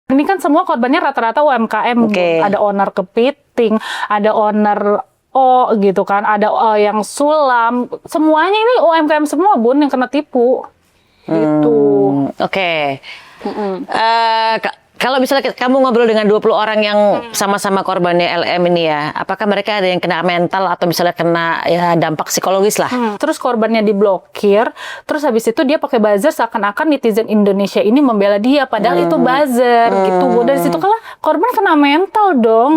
Ini kan semua korbannya rata-rata UMKM, ada owner kepiting, ada owner gitu kan, ada yang sulam, semuanya ini UMKM semua Bun yang kena tipu, gitu. Kalau misalnya kamu ngobrol dengan 20 orang yang sama-sama korbannya LM ini ya, apakah mereka ada yang kena mental atau misalnya kena ya dampak psikologis lah? Terus korbannya diblokir, terus habis itu dia pakai buzzer seakan-akan netizen Indonesia ini membela dia, padahal itu buzzer gitu. Dari situ kan korban kena mental dong.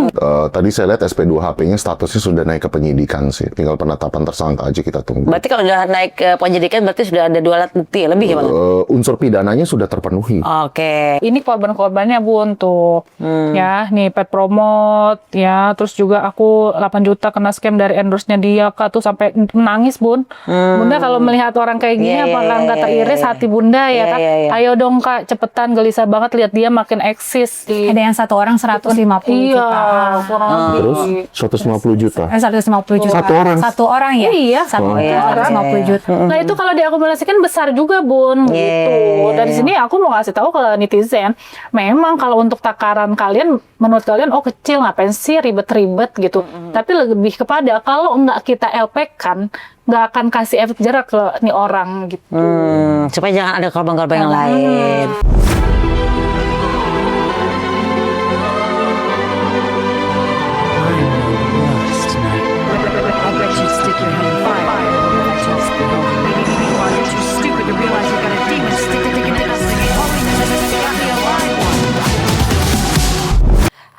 Tadi saya lihat SP2HP-nya statusnya sudah naik ke penyidikan sih, tinggal penetapan tersangka aja kita tunggu. Berarti kalau udah naik ke penyidikan berarti sudah ada 2 alat bukti ya, lebih ya? Unsur pidananya sudah terpenuhi. Ini korban-korbannya Bun tuh, ya nih pet promote, ya terus juga aku 8 juta kena scam dari endorse-nya dia Kak, tuh sampai menangis Bun. Bunda kalau melihat orang kayak gini apakah nggak teriris hati Bunda ya Kak? Ayo dong Kak, cepetan, gelisah banget lihat dia makin eksis. Ada yang satu orang 150 juta. Terus 150 juta. 150 juta. Satu orang ya? Iya. Satu orang 150 juta. Nah itu kalau diakumulasikan besar juga Bun, gitu. Dari sini aku mau ngasih tahu ke netizen, memang kalau untuk takaran kalian, menurut kalian kecil, ngapain sih ribet-ribet gitu. Tapi lebih kepada kalau nggak kita LP-kan, nggak akan kasih efek jerak ke nih orang gitu. Supaya jangan ada korban-korban yang lain.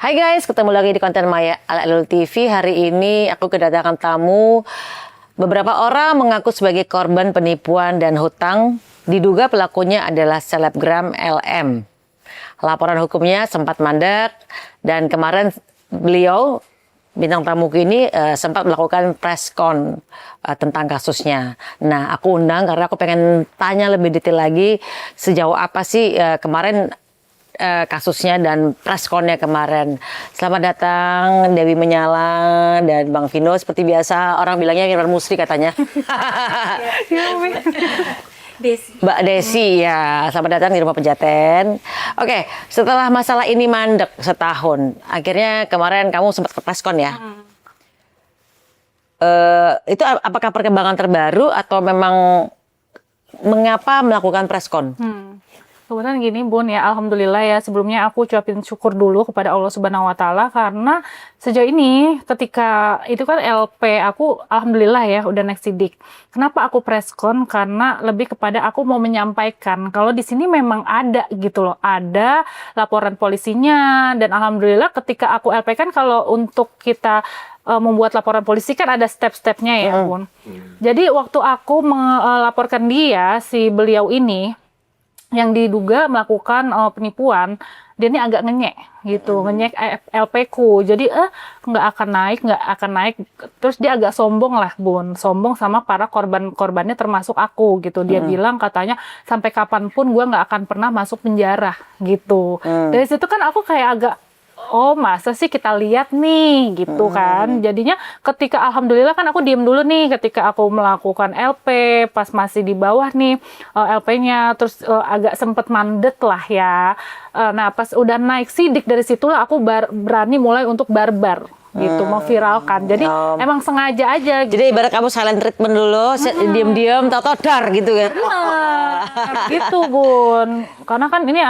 Hai guys, ketemu lagi di konten Maya ala Elul TV. Hari ini aku kedatangan tamu. Beberapa orang mengaku sebagai korban penipuan dan hutang. Diduga pelakunya adalah selebgram LM. Laporan hukumnya sempat mandek dan kemarin beliau bintang tamuku ini sempat melakukan press con tentang kasusnya. Nah, aku undang karena aku pengen tanya lebih detail lagi sejauh apa sih kemarin kasusnya dan press con-nya kemarin. Selamat datang Dewi Menyala dan Bang Vino. Seperti biasa orang bilangnya Irfan Musri katanya. Mbak Desi ya, selamat datang di Rumah Pejaten. Oke, setelah masalah ini mandek setahun, akhirnya kemarin kamu sempat ke press con ya. Itu apakah perkembangan terbaru atau memang mengapa melakukan press con? Kebetulan gini Bun ya, alhamdulillah ya, sebelumnya aku ucapin syukur dulu kepada Allah Subhanahu wa taala karena sejauh ini ketika itu kan LP aku alhamdulillah ya udah naik sidik. Kenapa aku press con? Karena lebih kepada aku mau menyampaikan kalau di sini memang ada gitu loh, ada laporan polisinya dan alhamdulillah ketika aku LP kan kalau untuk kita membuat laporan polisi kan ada step-stepnya ya Bun. Jadi waktu aku melaporkan dia si beliau ini yang diduga melakukan penipuan, dia ini agak ngenyek gitu, ngenyek LP ku. Jadi nggak akan naik. Terus dia agak sombong lah Bun, sombong sama para korbannya termasuk aku gitu. Dia bilang katanya sampai kapanpun gue nggak akan pernah masuk penjara gitu. Dari situ kan aku kayak agak masa sih kita lihat nih gitu kan. Jadinya ketika alhamdulillah kan aku diem dulu nih ketika aku melakukan LP pas masih di bawah nih LP-nya, terus agak sempet mandet lah ya. Nah pas udah naik sidik dari situlah aku berani mulai untuk barbar gitu, memviralkan. Jadi emang sengaja aja gitu. Jadi ibarat kamu silent treatment dulu, diam-diam tau-tau dar gitu kan. Gitu Bun. Karena kan ini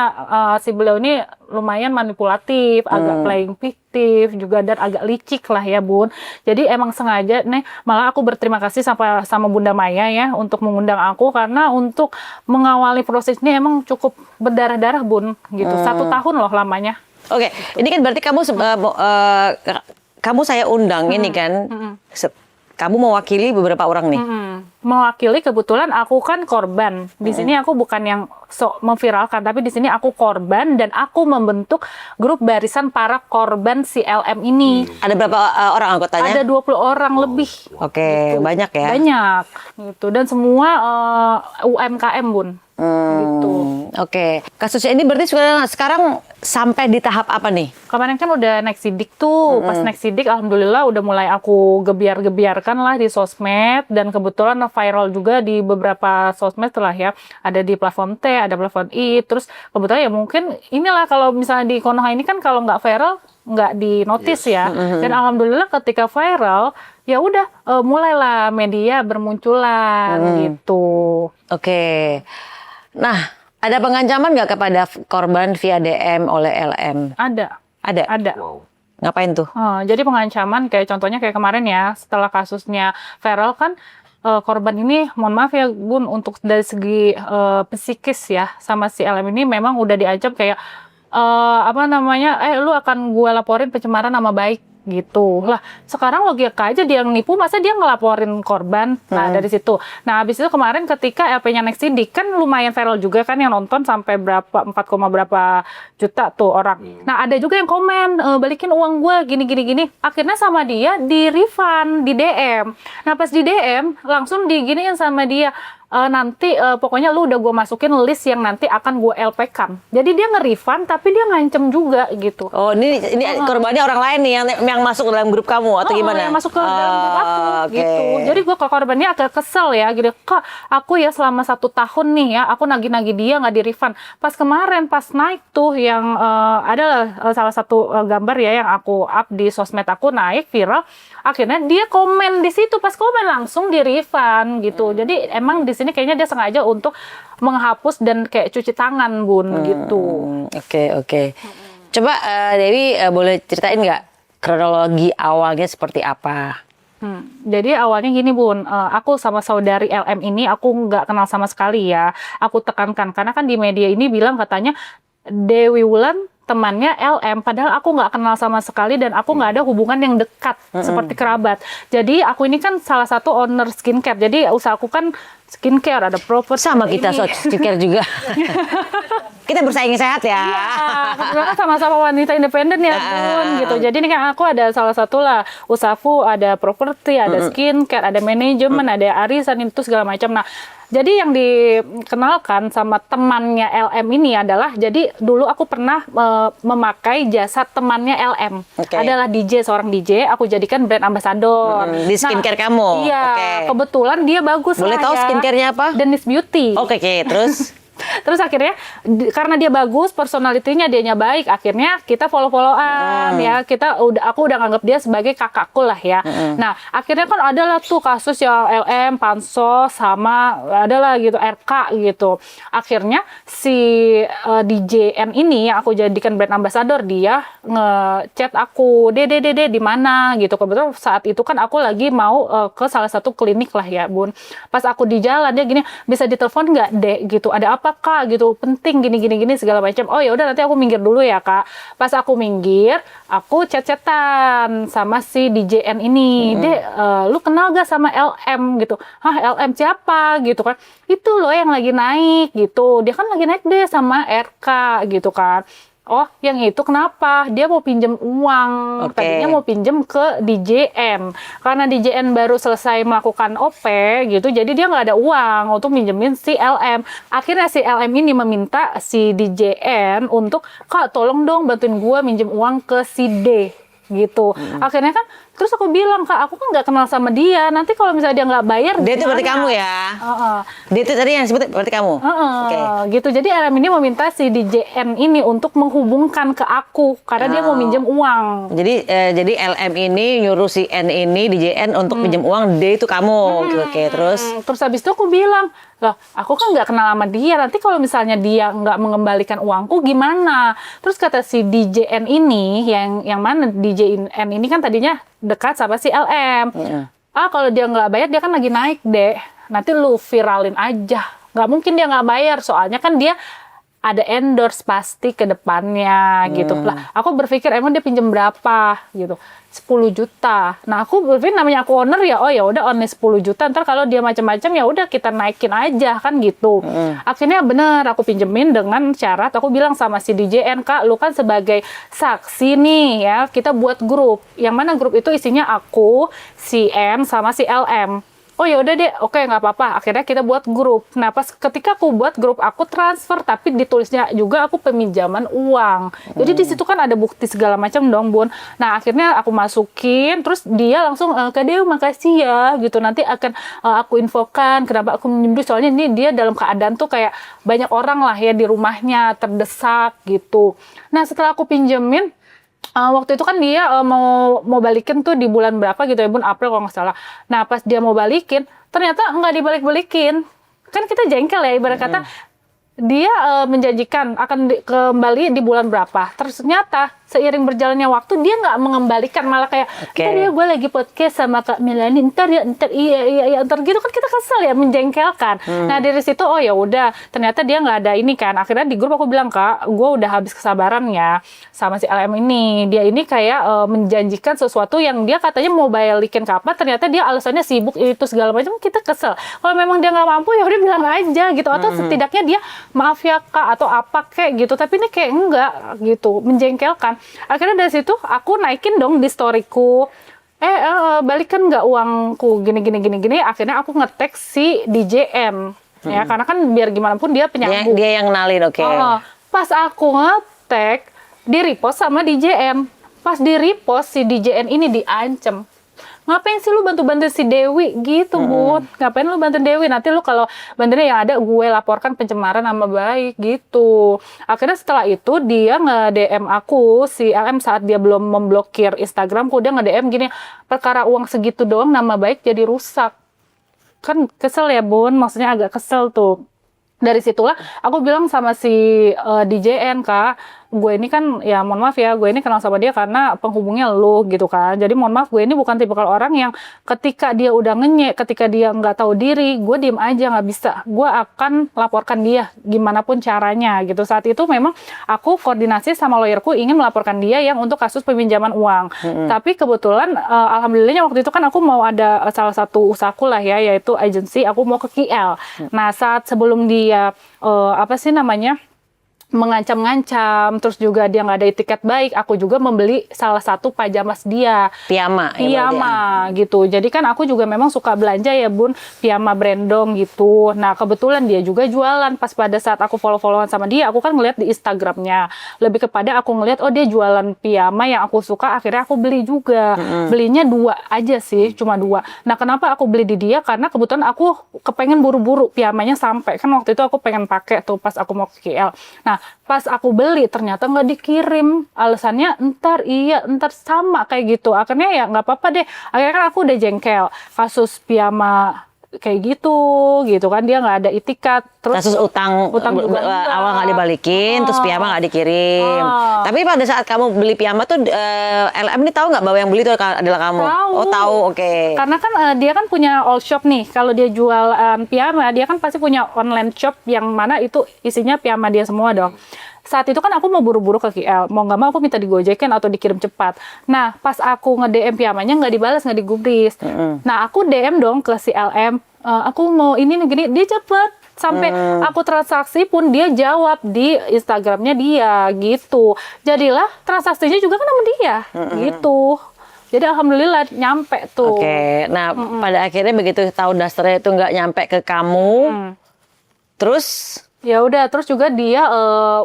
si beliau ini lumayan manipulatif, agak playing fiktif juga dan agak licik lah ya Bun. Jadi emang sengaja nih, malah aku berterima kasih sama Bunda Maya ya untuk mengundang aku karena untuk mengawali proses ini emang cukup berdarah-darah Bun gitu. 1 tahun loh lamanya. Oke, ini kan berarti kamu saya undang ini kan. Kamu mewakili beberapa orang nih. Mewakili, kebetulan aku kan korban. Di sini aku bukan yang memviralkan, tapi di sini aku korban dan aku membentuk grup barisan para korban si LM ini. Ada berapa orang anggotanya? Ada 20 orang lebih. Oke, gitu. banyak ya? Banyak. Gitu. Dan semua UMKM Bun. Gitu. Oke. Kasusnya ini berarti sekarang sampai di tahap apa nih? Kemarin kan udah naik sidik tuh. Pas naik sidik alhamdulillah udah mulai aku gebiar-gebiarkan lah di sosmed dan kebetulan viral juga di beberapa sosmed lah ya. Ada di platform T, ada platform I. Terus kebetulan ya mungkin inilah kalau misalnya di Konoha ini kan kalau nggak viral nggak di notice ya. Dan alhamdulillah ketika viral ya udah mulailah media bermunculan gitu. Oke. Nah, ada pengancaman nggak kepada korban via DM oleh LM? Ada. Ada. Ngapain tuh? Jadi pengancaman kayak contohnya kayak kemarin ya, setelah kasusnya viral kan korban ini, mohon maaf ya Bun, untuk dari segi psikis ya sama si LM ini memang udah diancam kayak lu akan gue laporin pencemaran nama baik gitu lah. Sekarang logika aja dia yang nipu, masa dia ngelaporin korban. Nah dari situ, nah habis itu kemarin ketika LP-nya naik sidik kan lumayan viral juga kan, yang nonton sampai berapa 4, berapa juta tuh orang. Nah ada juga yang komen balikin uang gue gini. Akhirnya sama dia di refund di DM. Nah pas di DM langsung diginiin sama dia, nanti pokoknya lu udah gue masukin list yang nanti akan gue LP-kan. Jadi dia nge-refund tapi dia ngancem juga gitu. Oh, ini korbannya orang lain nih yang masuk dalam grup kamu atau gimana? Yang masuk ke dalam grup aku Oke. gitu. Jadi gue ke korbannya agak kesel ya gitu. Kak, aku ya selama 1 tahun nih ya, aku nagih-nagih dia nggak di-refund. Pas kemarin pas naik tuh yang ada salah satu gambar ya yang aku up di sosmed aku naik viral. Akhirnya dia komen di situ, pas komen langsung di-refund gitu. Jadi emang di sini kayaknya dia sengaja untuk menghapus dan kayak cuci tangan Bun gitu. Oke. Coba Dewi boleh ceritain nggak kronologi awalnya seperti apa? Jadi awalnya gini Bun, aku sama saudari LM ini aku nggak kenal sama sekali ya. Aku tekankan karena kan di media ini bilang katanya Dewi Wulan temannya LM, padahal aku nggak kenal sama sekali dan aku nggak ada hubungan yang dekat seperti kerabat. Jadi aku ini kan salah satu owner skincare, jadi usaha aku kan skincare, ada proper Sama kita skincare juga. Kita bersaing sehat ya. Iya, kebetulan kan sama-sama wanita independen ya Bun gitu. Jadi ini kan aku ada salah satu lah usahaku, ada properti, ada skincare, ada manajemen, ada arisan itu segala macam. Nah, jadi yang dikenalkan sama temannya LM ini adalah, jadi dulu aku pernah memakai jasa temannya LM. Adalah DJ, seorang DJ, aku jadikan brand ambassador. Di skincare kamu? Iya, kebetulan dia bagus. Boleh tahu skincare-nya apa? Dennis Beauty. Oke, terus? Terus akhirnya karena dia bagus, personalitinya dianya baik, akhirnya kita follow-followan ya. Aku udah nganggap dia sebagai kakakku lah ya. Nah, akhirnya kan adalah tuh kasus ya LM, Pansos sama adalah gitu RK gitu. Akhirnya si DJN ini yang aku jadikan brand ambassador, dia ngechat aku, "Dede di mana?" gitu. Kebetulan saat itu kan aku lagi mau ke salah satu klinik lah ya, Bun. Pas aku di jalan dia gini, "Bisa ditelepon nggak, Dek?" gitu. "Ada apa Kak?" gitu, "penting gini segala macam." "Oh ya udah nanti aku minggir dulu ya Kak." Pas aku minggir, aku chat-chatan sama si DJN ini. "Dek, lu kenal gak sama LM?" gitu. "Hah, LM siapa?" gitu kan. "Itu loh yang lagi naik," gitu. "Dia kan lagi naik deh sama RK," gitu kan. "Oh, yang itu kenapa?" "Dia mau pinjem uang." Tadinya mau pinjem ke DJN. Karena DJN baru selesai melakukan OP gitu, jadi dia nggak ada uang untuk minjemin si LM. Akhirnya si LM ini meminta si DJN untuk, "Kak, tolong dong bantuin gue minjem uang ke si D." gitu. Akhirnya kan terus aku bilang, "Kak, aku kan nggak kenal sama dia. Nanti kalau misalnya dia nggak bayar, dia itu berarti kamu ya? Dia itu tadi yang sebut berarti kamu? Gitu. Jadi LM ini meminta si DJN ini untuk menghubungkan ke aku karena dia mau minjem uang. Jadi LM ini nyuruh si N ini DJN untuk pinjam uang, D itu kamu. Oke, terus habis itu aku bilang, "Loh, aku kan nggak kenal sama dia. Nanti kalau misalnya dia nggak mengembalikan uangku gimana?" Terus kata si DJN ini, yang mana DJN ini kan tadinya dekat sama si LM. Kalau dia nggak bayar, dia kan lagi naik deh. Nanti lu viralin aja. Nggak mungkin dia nggak bayar, soalnya kan dia ada endorse pasti ke depannya gitu." Lah, aku berpikir emang dia pinjam berapa gitu. 10 juta. Nah, aku berpikir namanya aku owner ya, oh ya udah only 10 juta. Ntar kalau dia macam-macam ya udah kita naikin aja kan gitu. Akhirnya bener aku pinjemin dengan syarat aku bilang sama si DJN, "Kak, lu kan sebagai saksi nih ya, kita buat grup. Yang mana grup itu isinya aku, si N sama si LM. oh ya udah deh, oke nggak apa-apa. Akhirnya kita buat grup. Nah pas ketika aku buat grup, aku transfer, tapi ditulisnya juga aku peminjaman uang. Jadi di situ kan ada bukti segala macam dong, Bun. Nah akhirnya aku masukin, terus dia langsung Kak Dew makasih ya, gitu. Nanti akan aku infokan kenapa aku minjem duit. Soalnya ini dia dalam keadaan tuh kayak banyak orang lah ya di rumahnya terdesak gitu. Nah setelah aku pinjemin. Waktu itu kan dia mau balikin tuh di bulan berapa gitu ya Bun, April kalau nggak salah. Nah pas dia mau balikin, ternyata nggak dibalik-balikin. Kan kita jengkel ya, ibarat kata dia menjanjikan akan kembali di bulan berapa. Ternyata seiring berjalannya waktu dia nggak mengembalikan, malah kayak ntar ya gue lagi podcast sama Kak Melani, ntar iya ntar gitu kan, kita kesel ya, menjengkelkan. Nah dari situ oh ya udah, ternyata dia nggak ada ini kan. Akhirnya di grup aku bilang, Kak, gue udah habis kesabaran ya sama si LM ini. Dia ini kayak menjanjikan sesuatu yang dia katanya mau balikin kapan, ternyata dia alasannya sibuk itu segala macam. Kita kesel. Kalau memang dia nggak mampu ya udah bilang aja gitu, atau setidaknya dia maaf ya Kak atau apa kayak gitu. Tapi ini kayak enggak gitu, menjengkelkan. Akhirnya dari situ aku naikin dong di storyku, balikan nggak uangku gini. Akhirnya aku nge-tag si DJM ya, karena kan biar gimana pun dia penyambung. Dia yang kenalin, oke. Pas aku nge-tag, di repost sama DJM. Pas di repost si DJM ini diancem. Ngapain sih lu bantu-bantu si Dewi gitu, Bun? Ngapain lu bantu Dewi? Nanti lu kalau bantunya yang ada gue laporkan pencemaran nama baik gitu. Akhirnya setelah itu dia nge-DM aku, si LM saat dia belum memblokir Instagramku, dia nge-DM gini, perkara uang segitu doang nama baik jadi rusak. Kan kesel ya, Bun? Maksudnya agak kesel tuh. Dari situlah aku bilang sama si DJN, Kak, gue ini kan ya mohon maaf ya, gue ini kenal sama dia karena penghubungnya lo gitu kan. Jadi mohon maaf, gue ini bukan tipikal orang yang ketika dia udah ngenyek, ketika dia nggak tahu diri, gue diem aja, nggak bisa. Gue akan laporkan dia gimana pun caranya gitu. Saat itu memang aku koordinasi sama lawyerku ingin melaporkan dia yang untuk kasus peminjaman uang. Tapi kebetulan alhamdulillahnya waktu itu kan aku mau ada salah satu usahaku lah ya, yaitu agensi, aku mau ke KL. Nah saat sebelum dia apa sih namanya, mengancam-ngancam, terus juga dia nggak ada etiket baik, aku juga membeli salah satu pajamas dia. Piyama gitu. Jadi kan aku juga memang suka belanja ya Bun, piyama brandong gitu. Nah kebetulan dia juga jualan. Pas pada saat aku follow-followan sama dia, aku kan ngeliat di Instagramnya. Lebih kepada aku ngeliat, oh dia jualan piyama yang aku suka, akhirnya aku beli juga. Belinya 2 aja sih, cuma 2. Nah kenapa aku beli di dia? Karena kebetulan aku kepengen buru-buru piyamanya sampai. Kan waktu itu aku pengen pakai tuh pas aku mau ke KL. Nah pas aku beli ternyata nggak dikirim, alasannya ntar sama kayak gitu. Akhirnya ya nggak apa-apa deh, akhirnya kan aku udah jengkel kasus piyama kayak gitu kan, dia nggak ada itikat, terus kasus utang juga awal nggak dibalikin, terus piyama nggak dikirim. Tapi pada saat kamu beli piyama tuh LM ini tahu nggak bahwa yang beli itu adalah kamu? Tahu. Oh tahu, oke. Karena kan dia kan punya all shop nih. Kalau dia jual piyama, dia kan pasti punya online shop yang mana itu isinya piyama dia semua dong. Saat itu kan aku mau buru-buru ke KL, mau nggak mau aku minta digojekin atau dikirim cepat. Nah pas aku nge-DM piyamanya nggak dibalas, nggak digubris. Nah aku DM dong ke si LM, aku mau ini nih gini, dia cepet. Sampai aku transaksi pun dia jawab di Instagramnya dia gitu. Jadilah transaksinya juga kan sama dia gitu. Jadi alhamdulillah nyampe tuh. Oke, nah pada akhirnya begitu tahu dasarnya itu nggak nyampe ke kamu, terus ya udah, terus juga dia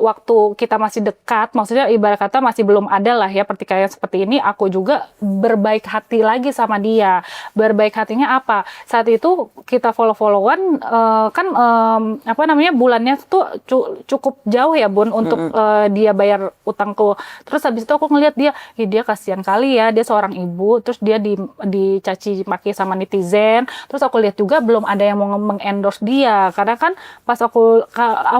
waktu kita masih dekat, maksudnya ibarat kata masih belum ada lah ya pertikaian seperti ini, aku juga berbaik hati lagi sama dia. Berbaik hatinya apa? Saat itu kita follow-followan kan apa namanya, bulannya tuh cukup jauh ya Bun untuk dia bayar utangku. Terus habis itu aku ngelihat dia, dia kasihan kali ya, dia seorang ibu, terus dia dicaci maki sama netizen. Terus aku lihat juga belum ada yang mau mengendorse dia, karena kan pas aku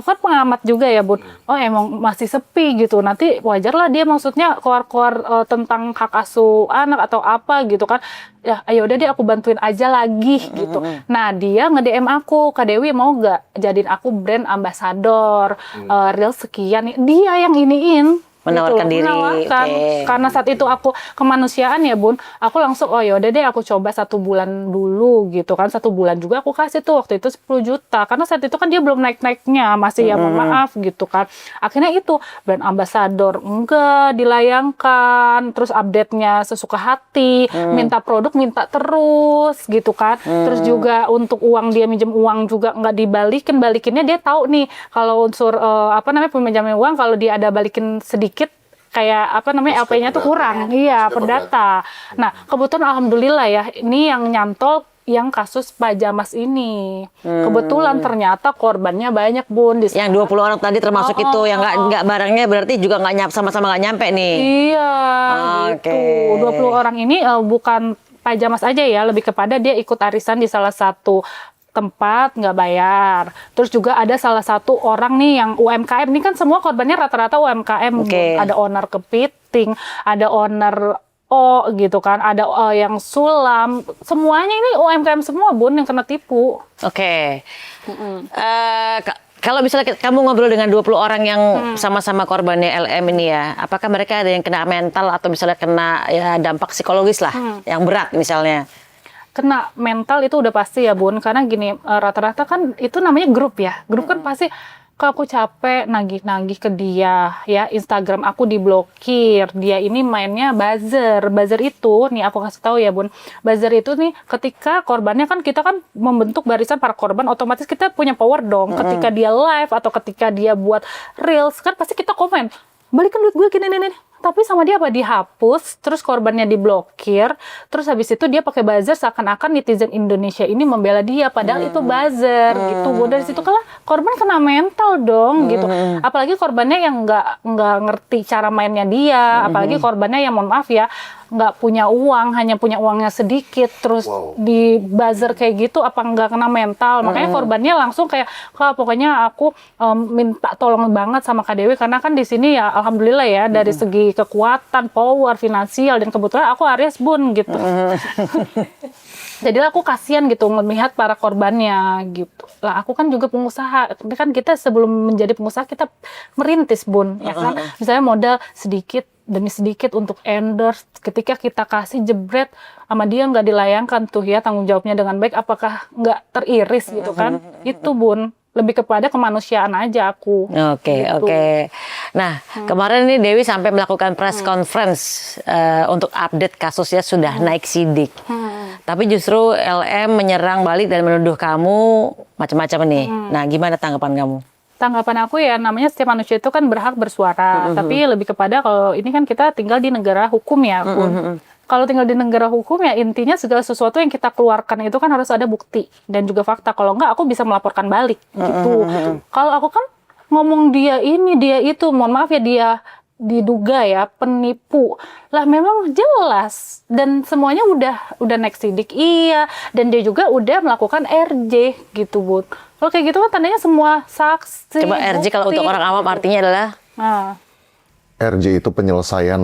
kan pengamat juga ya Bun, oh emang masih sepi gitu, nanti wajar lah dia maksudnya keluar-keluar tentang hak asuh anak atau apa gitu kan, ya ayo udah deh aku bantuin aja lagi gitu. Nah dia nge-DM aku, Kak Dewi mau gak jadiin aku brand ambassador, real sekian, dia yang iniin. Menawarkan gitu. diri, Menawarkan. oke. Karena saat itu aku kemanusiaan ya Bun, aku langsung oh yaudah deh aku coba 1 bulan dulu gitu kan. 1 bulan juga aku kasih tuh waktu itu 10 juta. Karena saat itu kan dia belum naik-naiknya, masih ya mohon maaf gitu kan. Akhirnya itu brand ambassador enggak dilayangkan, terus update-nya sesuka hati, minta produk minta terus gitu kan. Terus juga untuk uang dia minjem uang juga nggak balikinnya dia tahu nih kalau unsur peminjaman uang kalau dia ada balikin sedikit kayak LP-nya tuh kurang. Iya, per data. Nah, kebetulan alhamdulillah ya, ini yang nyantol yang kasus Pajamas ini. Kebetulan ternyata korbannya banyak Bun. Yang 20 orang tadi termasuk itu yang nggak barangnya berarti juga sama-sama nggak nyampe nih. Iya, Oke. gitu. 20 orang ini bukan Pajamas aja ya, lebih kepada dia ikut arisan di salah satu tempat nggak bayar. Terus juga ada salah satu orang nih yang UMKM. Ini kan semua korbannya rata-rata UMKM. Oke. Ada owner kepiting, ada owner gitu kan, ada yang sulam. Semuanya ini UMKM semua Bun yang kena tipu. Oke. Kalau misalnya kamu ngobrol dengan 20 orang yang sama-sama korbannya LM ini ya, apakah mereka ada yang kena mental atau misalnya kena ya dampak psikologis lah, yang berat misalnya? Kena mental itu udah pasti ya Bun, karena gini rata-rata kan itu namanya grup ya. Grup kan pasti kalau aku capek nagih-nagih ke dia ya, Instagram aku diblokir, dia ini mainnya buzzer. Buzzer itu nih aku kasih tahu ya Bun, buzzer itu nih ketika korbannya kan kita kan membentuk barisan para korban, otomatis kita punya power dong. Ketika dia live atau ketika dia buat reels kan pasti kita komen, balikan duit gue gini nih. Tapi sama dia apa dihapus, terus korbannya diblokir, terus habis itu dia pakai buzzer seakan-akan netizen Indonesia ini membela dia, padahal itu buzzer gitu. Dari situ kan korban kena mental dong gitu. Apalagi korbannya yang nggak ngerti cara mainnya dia, apalagi korbannya yang mohon maaf ya nggak punya uang, hanya punya uangnya sedikit, terus di buzzer kayak gitu, apa nggak kena mental? Makanya korbannya langsung kayak, Kak pokoknya aku minta tolong banget sama Kak Dewi, karena kan di sini ya alhamdulillah ya dari segi kekuatan, power, finansial, dan kebetulan aku Aries Bun gitu. Jadi aku kasihan gitu melihat para korbannya gitu. Lah aku kan juga pengusaha, tapi kan kita sebelum menjadi pengusaha kita merintis Bun, ya kan? Misalnya modal sedikit demi sedikit untuk endorse, ketika kita kasih jebret sama dia nggak dilayangkan tuh ya tanggung jawabnya dengan baik, apakah nggak teriris gitu kan? Itu Bun, lebih kepada kemanusiaan aja aku. Oke. Gitu. Nah, kemarin ini Dewi sampai melakukan press conference untuk update kasusnya sudah naik sidik. Tapi justru LM menyerang balik dan menuduh kamu macam-macam nih. Nah, gimana tanggapan kamu? Tanggapan aku ya, namanya setiap manusia itu kan berhak bersuara, tapi lebih kepada kalau ini kan kita tinggal di negara hukum ya, kalau tinggal di negara hukum ya intinya segala sesuatu yang kita keluarkan itu kan harus ada bukti dan juga fakta. Kalau enggak aku bisa melaporkan balik gitu. Kalau aku kan ngomong dia ini dia itu, mohon maaf ya, dia diduga ya penipu. Lah memang jelas dan semuanya udah naik sidik iya, dan dia juga udah melakukan RJ gitu Bun. Kalau kayak gitu kan tandanya semua saksi. Coba RJ kalau bukti, untuk orang awam gitu. artinya adalah RJ itu penyelesaian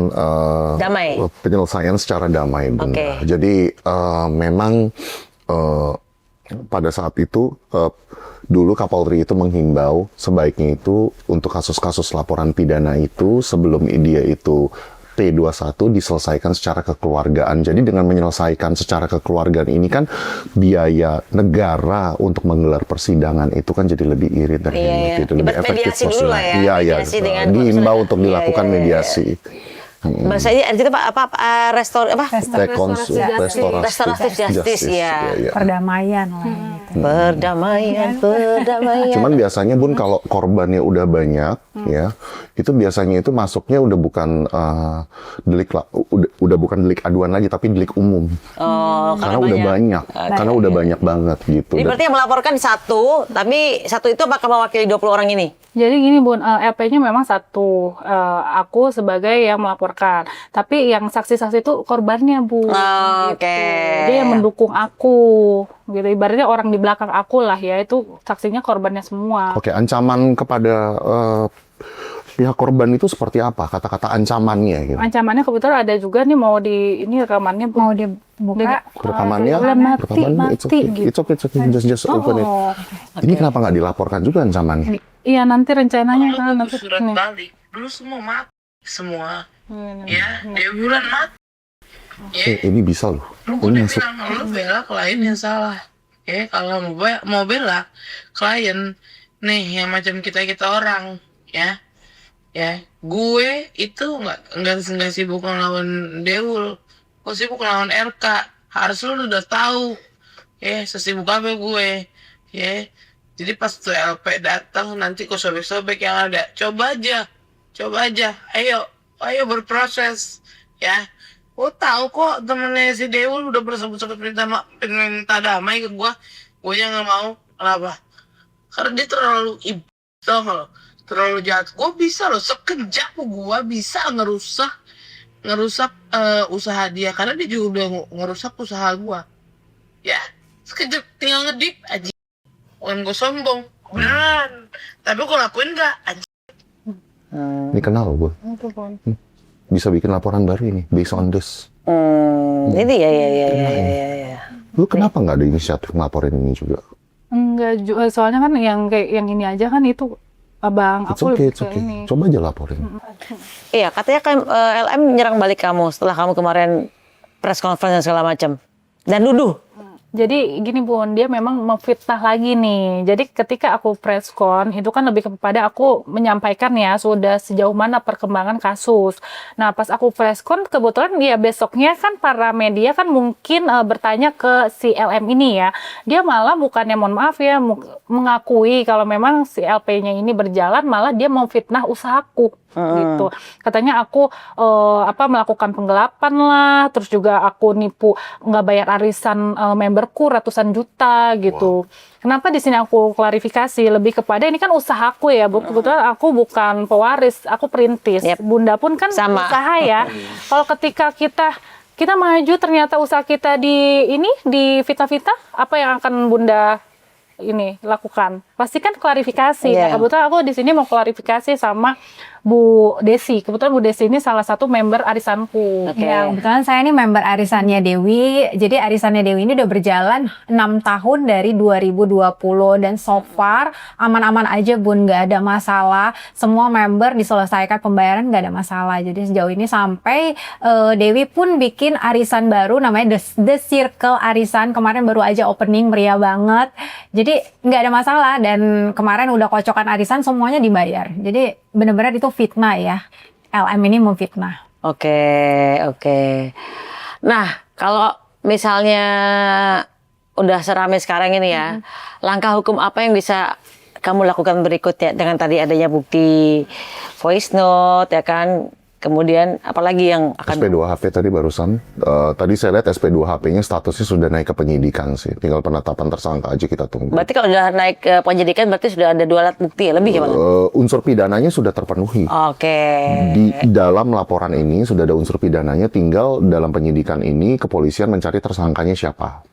damai. Penyelesaian secara damai, Bunda. Oke. Jadi memang pada saat itu dulu Kapolri itu menghimbau sebaiknya itu untuk kasus-kasus laporan pidana itu sebelum dia itu P21 diselesaikan secara kekeluargaan. Jadi dengan menyelesaikan secara kekeluargaan ini kan biaya negara untuk menggelar persidangan itu kan jadi lebih irit dan gitu, lebih efektif. Mediasi dulu lah ya. Iya, Mediasi dengan diimbau untuk Iya, dilakukan iya, iya. mediasi. Bahasanya RJ itu restoratif justice ya. Perdamaian lah gitu. Perdamaian. Cuman biasanya Bun kalau korbannya udah banyak ya, itu biasanya itu masuknya udah bukan delik lah, udah bukan delik aduan lagi tapi delik umum. Oh, karena udah banyak, karena udah banyak banget gitu. Jadi berarti yang melaporkan satu, tapi satu itu bakal mewakili 20 orang ini? Jadi gini Bun, LP-nya memang satu, aku sebagai yang melaporkan. Tapi yang saksi-saksi itu korbannya Bun. Oke. Gitu. Dia yang mendukung aku. Gitu. Ibaratnya orang di belakang aku lah ya, itu saksinya korbannya semua. Oke, ancaman kepada pihak korban itu seperti apa? Kata-kata ancamannya gitu. Ancamannya kebetulan ada juga nih mau ini rekamannya Mau dibuka. Rekamannya, mati gitu. It's okay, just open it. Ini kenapa nggak dilaporkan juga ancamannya? Iya nanti rencananya Kalau nanti surat nih. balik, dulu semua mati. semua. Ya, dia bulan mati. Ya, ini bisa loh. lu Ini udah masuk. bilang lu bela klien yang salah. Ya, kalau mau bela klien nih yang macam kita orang, ya. Ya, gue itu nggak sibuk ngelawan Deul, gue sibuk ngelawan RK. Harus lu udah tahu, ya sesibuk apa gue, ya. Jadi pas tuh LP datang nanti kok sobek-sobek yang ada, coba aja, ayo berproses, ya. Gue tahu kok temennya si Deul udah bersebut-sebut minta damai ke gue yang nggak mau. Kenapa? Karena dia terlalu tau nggak lo? Terlalu jahat. Gue bisa loh sekejap gue bisa ngerusak usaha dia karena dia juga udah ngerusak usaha gue. Ya sekejap tinggal ngedip aja. Bukan gue sombong beneran. Tapi gue lakuin nggak aja. Ini kenal loh, Bu. Bisa bikin laporan baru ini, based on this. Ini ya. Lu kenapa nggak ada inisiatif ngelaporin ini juga? Enggak, soalnya kan yang kayak yang ini aja kan itu abang It's aku okay, lebih it's ke okay. ini. Coba aja laporin. Iya, katanya kan LM menyerang balik kamu setelah kamu kemarin press conference dan segala macam. Dan nuduh. Jadi gini Bun, dia memang memfitnah lagi nih. Jadi ketika aku press con, itu kan lebih kepada aku menyampaikan ya sudah sejauh mana perkembangan kasus. Nah pas aku press con, kebetulan ya besoknya kan para media kan mungkin bertanya ke si LM ini ya. Dia malah bukannya mohon maaf ya, mengakui kalau memang si LP-nya ini berjalan, malah dia memfitnah usahaku. Gitu. Katanya aku melakukan penggelapan lah, terus juga aku nipu nggak bayar arisan memberku ratusan juta gitu. Kenapa di sini aku klarifikasi lebih kepada ini kan usahaku ya, kebetulan aku bukan pewaris, aku perintis. Bunda pun kan Sama. usaha ya. Kalau ketika kita maju ternyata usaha kita di Vita-Vita, apa yang akan Bunda ini lakukan? Pasti kan klarifikasi. Nah, kebetulan aku di sini mau klarifikasi sama Bu Desi. Kebetulan Bu Desi ini salah satu member arisanku. Ya, kebetulan saya ini member arisannya Dewi. Jadi arisannya Dewi ini udah berjalan 6 tahun dari 2020 dan so far aman-aman aja Bun, nggak ada masalah. Semua member diselesaikan pembayaran, nggak ada masalah. Jadi sejauh ini sampai Dewi pun bikin arisan baru namanya The Circle Arisan. Kemarin baru aja opening, meriah banget. Jadi nggak ada masalah dan kemarin udah kocokan arisan semuanya dibayar. Jadi benar-benar itu fitnah ya. LM ini memfitnah. Oke. Nah, kalau misalnya udah seramai sekarang ini ya, langkah hukum apa yang bisa kamu lakukan berikutnya dengan tadi adanya bukti voice note ya kan? Kemudian apalagi yang akan SP2HP tadi barusan, tadi saya lihat SP2HP-nya statusnya sudah naik ke penyidikan sih. Tinggal penetapan tersangka aja kita tunggu. berarti kalau udah naik ke penyidikan berarti sudah ada 2 alat bukti ya, lebih ya Bang? Unsur pidananya sudah terpenuhi. Oke. Di dalam laporan ini sudah ada unsur pidananya, tinggal dalam penyidikan ini kepolisian mencari tersangkanya siapa.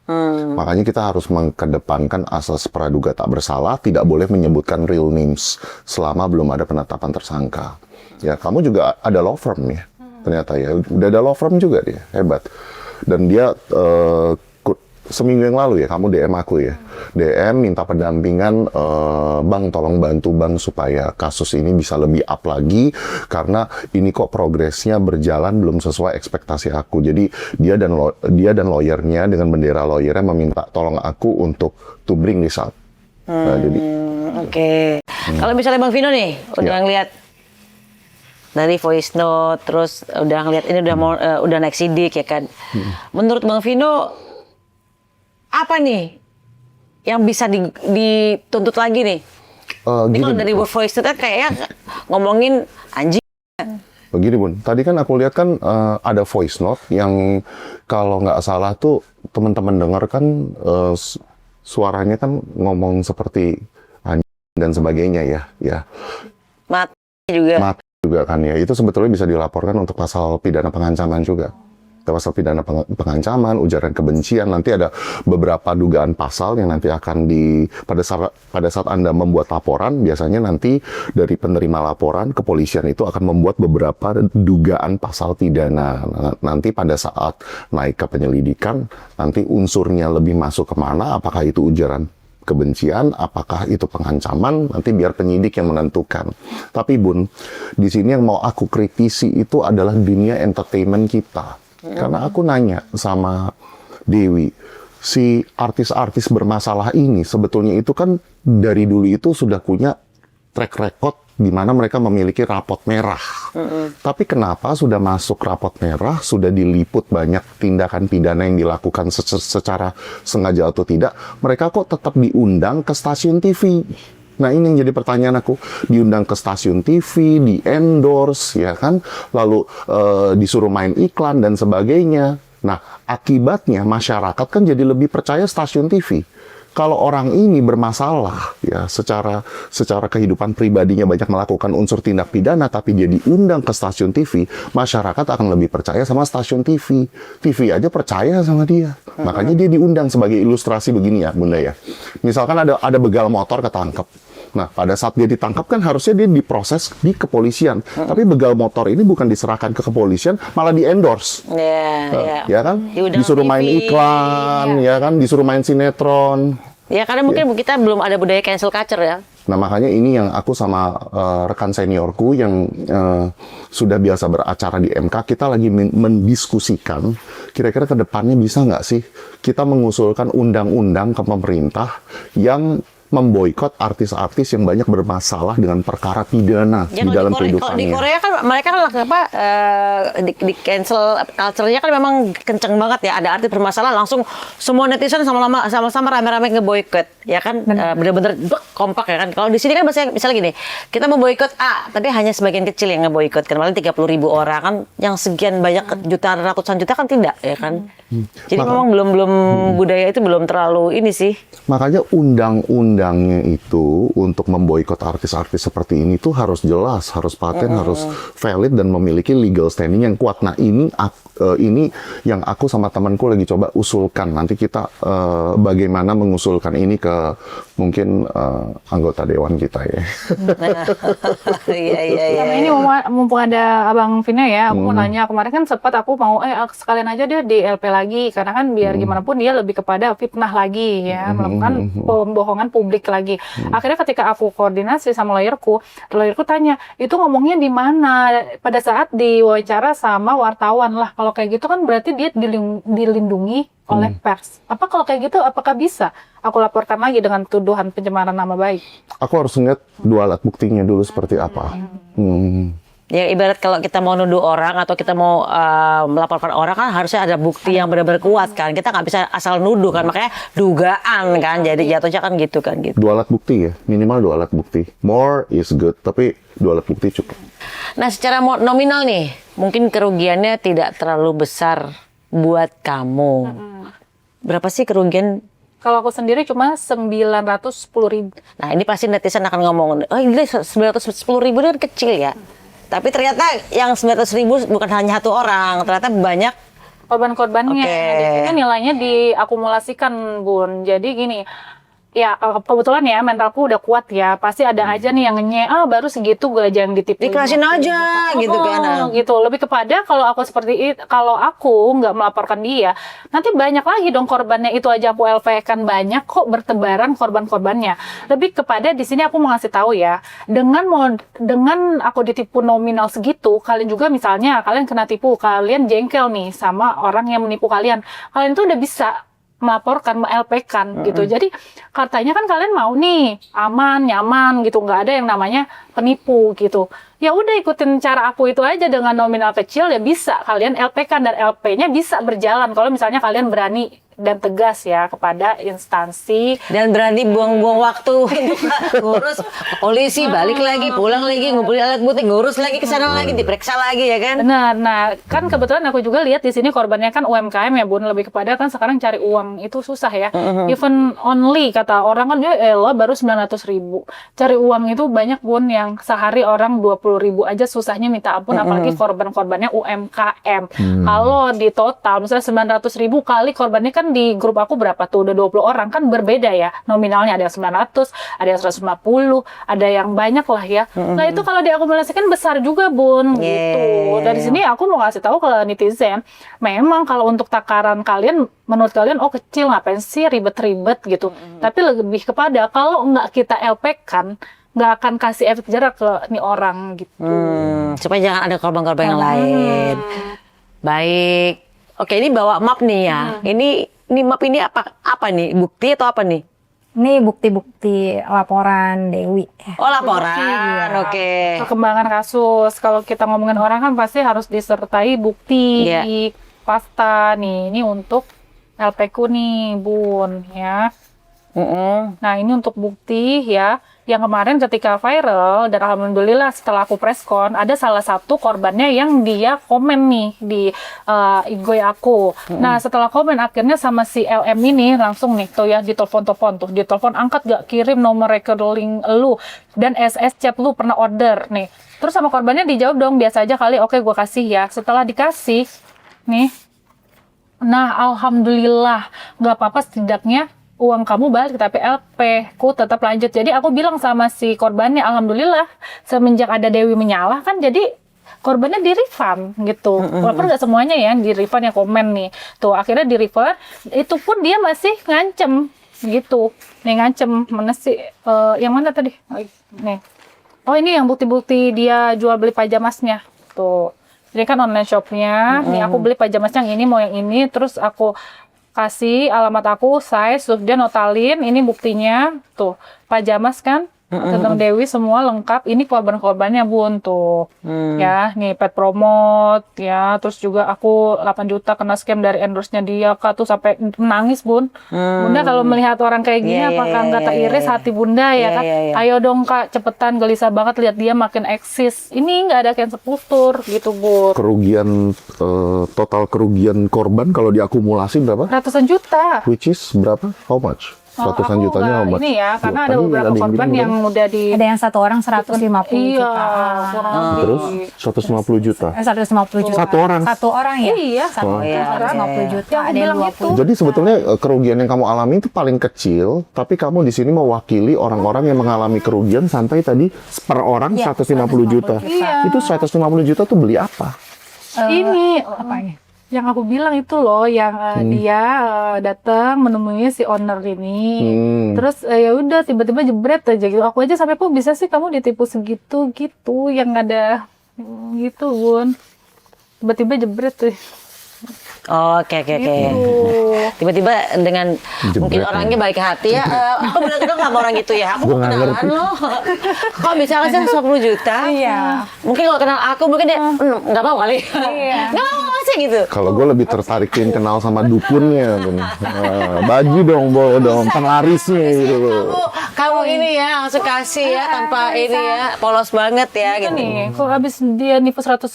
Makanya kita harus mengedepankan asas praduga tak bersalah, tidak boleh menyebutkan real names selama belum ada penetapan tersangka. Ya, kamu juga ada law firm ya, ternyata ya. Udah ada law firm juga dia, hebat. Dan dia seminggu yang lalu ya, kamu DM aku ya. DM minta pendampingan, Bang tolong bantu Bang supaya kasus ini bisa lebih up lagi. Karena ini kok progresnya berjalan belum sesuai ekspektasi aku. Jadi dia dan lawyernya dengan bendera lawyernya meminta tolong aku untuk to bring this up. Nah, jadi Oke. Kalau misalnya Bang Vino nih, udah ngeliat dari voice note, terus udah ngeliat ini udah naik sidik ya kan. Menurut Bang Vino, apa nih yang bisa dituntut lagi nih? Ini kalau dari voice note kayaknya ngomongin anjing. Begini Bun, tadi kan aku lihat kan ada voice note yang kalau nggak salah tuh teman-teman dengar kan suaranya kan ngomong seperti anjing dan sebagainya ya. Mati juga. Juga kan ya, itu sebetulnya bisa dilaporkan untuk pasal pidana pengancaman juga. Pasal pidana pengancaman, ujaran kebencian, nanti ada beberapa dugaan pasal yang nanti akan pada saat Anda membuat laporan, biasanya nanti dari penerima laporan, kepolisian itu akan membuat beberapa dugaan pasal pidana. Nanti pada saat naik ke penyelidikan, nanti unsurnya lebih masuk kemana, apakah itu ujaran kebencian, apakah itu pengancaman, nanti biar penyidik yang menentukan. Tapi Bun, di sini yang mau aku kritisi itu adalah dunia entertainment kita. Karena aku nanya sama Dewi, si artis-artis bermasalah ini sebetulnya itu kan dari dulu itu sudah punya track record di mana mereka memiliki rapot merah. Tapi kenapa sudah masuk rapot merah, sudah diliput banyak tindakan pidana yang dilakukan secara sengaja atau tidak, mereka kok tetap diundang ke stasiun TV? Nah, ini yang jadi pertanyaan aku. Diundang ke stasiun TV, di-endorse, ya kan? Lalu disuruh main iklan dan sebagainya. Nah, akibatnya masyarakat kan jadi lebih percaya stasiun TV. Kalau orang ini bermasalah, ya secara kehidupan pribadinya banyak melakukan unsur tindak pidana, tapi dia diundang ke stasiun TV, masyarakat akan lebih percaya sama stasiun TV. TV aja percaya sama dia. Makanya dia diundang. Sebagai ilustrasi begini ya, Bunda ya. Misalkan ada begal motor ketangkep. Nah, pada saat dia ditangkap kan harusnya dia diproses di kepolisian. Tapi begal motor ini bukan diserahkan ke kepolisian, malah di-endorse. Ya kan? Disuruh main iklan, ya kan? Disuruh main sinetron. Ya, karena mungkin kita belum ada budaya cancel culture ya. Nah, makanya ini yang aku sama rekan seniorku yang sudah biasa beracara di MK, kita lagi mendiskusikan kira-kira ke depannya bisa nggak sih kita mengusulkan undang-undang ke pemerintah yang memboikot artis-artis yang banyak bermasalah dengan perkara pidana Ya, di dalam kalau kehidupannya. di Korea kan mereka kan di cancel culture-nya kan memang kenceng banget ya. Ada artis bermasalah langsung semua netizen sama-sama rame-rame ngeboikot. Ya kan bener-bener kompak ya kan. Kalau di sini kan misalnya gini, kita memboikot A, tapi hanya sebagian kecil yang ngeboikot kan. Paling 30.000 orang kan, yang sekian banyak jutaan ratusan juta kan tidak ya kan. Jadi memang belum budaya itu belum terlalu ini sih. Makanya undang-undangnya itu untuk memboikot artis-artis seperti ini tuh harus jelas, harus paten, harus valid dan memiliki legal standing yang kuat. Nah, ini yang aku sama temanku lagi coba usulkan. Nanti kita bagaimana mengusulkan ini ke mungkin anggota dewan kita ya. Iya. Sama ini mumpung ada Abang Vina ya, aku mau nanya, kemarin kan sempat aku mau sekalian aja dia di LP lagi, karena kan biar gimana pun dia lebih kepada fitnah lagi ya, melakukan pembohongan publik lagi. Akhirnya ketika aku koordinasi sama lawyerku tanya, itu ngomongnya di mana? Pada saat diwawancara sama wartawan lah. Kalau kayak gitu kan berarti dia dilindungi oleh pers. Apa kalau kayak gitu, apakah bisa aku laporkan lagi dengan tuduhan pencemaran nama baik? Aku harus ngeliat dua alat buktinya dulu seperti apa. Ya ibarat kalau kita mau nuduh orang atau kita mau melaporkan orang kan harusnya ada bukti yang benar-benar kuat kan. Kita nggak bisa asal nuduh kan, makanya dugaan kan. Jadi jatuhnya kan gitu kan gitu. Dua alat bukti ya, minimal dua alat bukti. More is good, tapi dua alat bukti cukup. Nah, secara nominal nih, mungkin kerugiannya tidak terlalu besar buat kamu. Berapa sih kerugian? Kalau aku sendiri cuma 910.000. Nah, ini pasti netizen akan ngomong, oh ini 910.000 ini kan kecil ya. Tapi ternyata yang 900.000 bukan hanya satu orang, ternyata banyak Korban-korbannya. Oke. Di situ nilainya diakumulasikan, Bun. Jadi gini, ya kebetulan ya mentalku udah kuat ya. Pasti ada aja nih yang baru segitu gue aja yang ditipu. dikasih aja gitu kan. Gitu. Lebih kepada kalau aku seperti itu, kalau aku nggak melaporkan dia, nanti banyak lagi dong korbannya. Itu aja aku LP kan banyak kok bertebaran korban-korbannya. Lebih kepada di sini aku mau ngasih tahu ya, dengan aku ditipu nominal segitu, kalian juga misalnya kalian kena tipu, kalian jengkel nih sama orang yang menipu kalian tuh udah bisa melaporkan, LP-kan gitu. Jadi katanya kan kalian mau nih aman, nyaman gitu, nggak ada yang namanya penipu gitu. Ya udah ikutin cara aku itu aja dengan nominal kecil ya bisa kalian LP-kan dan LP-nya bisa berjalan kalau misalnya kalian berani dan tegas ya kepada instansi Dan berani buang-buang waktu untuk ngurus polisi, balik lagi, pulang lagi, ngumpulin alat bukti, ngurus lagi ke sana lagi, diperiksa lagi ya kan. Benar. Nah, kan kebetulan aku juga lihat di sini korbannya kan UMKM ya, Bun. Lebih kepada kan sekarang cari uang itu susah ya. Even only kata orang kan ya elah baru 900.000. Cari uang itu banyak, Bun, yang sehari orang 20.000 50.000 aja susahnya minta ampun, apalagi korban-korbannya UMKM. Kalau di total misalnya 900.000 kali korbannya kan di grup aku berapa tuh, udah 20 orang kan berbeda ya nominalnya, ada yang 900, ada yang 150, ada yang banyak lah ya. Nah itu kalau diakumulasikan besar juga Bun gitu. Dari sini aku mau ngasih tahu ke netizen, memang kalau untuk takaran kalian, menurut kalian oh kecil ngapain sih ribet-ribet gitu. Tapi lebih kepada kalau nggak kita LP kan, nggak akan kasih efek jerak ke nih orang gitu. Supaya jangan ada korban-korban yang lain. Baik. Oke, ini bawa map nih ya. Ini map ini apa nih? Bukti atau apa nih? Ini bukti-bukti laporan Dewi. Oh, laporan. Oke. Perkembangan kasus. Kalau kita ngomongin orang kan pasti harus disertai bukti, Iya. fakta nih. Ini untuk LP ku nih, Bun ya. Nah, ini untuk bukti ya. Yang kemarin ketika viral dan alhamdulillah setelah aku preskon ada salah satu korbannya yang dia komen nih di IG aku. Nah, setelah komen akhirnya sama si LM ini langsung nih tuh ya ditelepon-telepon tuh, ditelepon angkat gak, kirim nomor rekening lu dan SS chat lu pernah order nih. Terus sama korbannya dijawab dong biasa aja kali, oke gua kasih ya. Setelah dikasih nih, nah alhamdulillah nggak apa-apa, setidaknya uang kamu balik, tapi LP ku tetap lanjut. Jadi aku bilang sama si korbannya, alhamdulillah semenjak ada Dewi menyala kan jadi korbannya di refund gitu. Walaupun nggak semuanya ya di refund yang komen nih. Tuh akhirnya di refund, itu pun dia masih ngancem gitu. Nih ngancem mana sih? Yang mana tadi? Nih. Oh ini yang bukti-bukti dia jual beli pajamasnya. Tuh. Jadi kan online shopnya. Nih aku beli pajamasnya yang ini mau yang ini, terus aku kasih alamat aku, size, terus dia notalin, ini buktinya, tuh, pajamas kan, tentang Dewi semua lengkap, ini korban-korbannya Bun, tuh, ya, nih pet promote, ya, terus juga aku 8 juta kena scam dari endorse-nya dia, Kak, tuh sampai menangis Bun. Bunda kalau melihat orang kayak gini, apakah nggak teriris hati Bunda ya, Kak? Ayo dong Kak, cepetan, gelisah banget lihat dia makin eksis, ini nggak ada cancel kultur, gitu Bun. Kerugian total kerugian korban kalau diakumulasi berapa? Ratusan juta. Which is berapa? How much? Ratusan Aku jutanya how nggak much? ini ya, karena Loh, ada tadi beberapa yang korban bilang yang udah di Ada yang satu orang 150 iya, juta. kurang lebih. Terus 150 juta. 150 juta. Satu orang? Satu orang ya? Iya, Satu orang iya. 150 juta. Yang aku Ada yang bilang 20. Jadi sebetulnya kerugian yang kamu alami itu paling kecil, tapi kamu di sini mewakili orang-orang yang mengalami kerugian sampai tadi per orang Iya, 150 juta. Iya. Itu 150 juta tuh beli apa? Ini Apanya? yang aku bilang itu loh, yang dia datang menemui si owner ini, terus ya udah tiba-tiba jebret aja gitu. Aku aja sampai kok bisa sih kamu ditipu segitu gitu, yang ada gitu Bun, tiba-tiba jebret tuh. Oke. Gitu. Tiba-tiba dengan mungkin Jebret, orangnya baik hati ya. Aku benar kenal sama orang gitu ya. Aku Gua nggak kenalan ngerti. loh. Kok bisa ngasih 10 juta? Iya. Mungkin kalau kenal aku mungkin dia nggak mau kali. Nggak mau sih gitu. Kalau gue lebih tertarikin kenal sama dukunnya, Bun. Baju dong, dong, penglarisnya gitu loh. Kamu ini ya langsung kasih ya tanpa ini ya polos banget ya gitu. Nih, kok habis dia nipu 150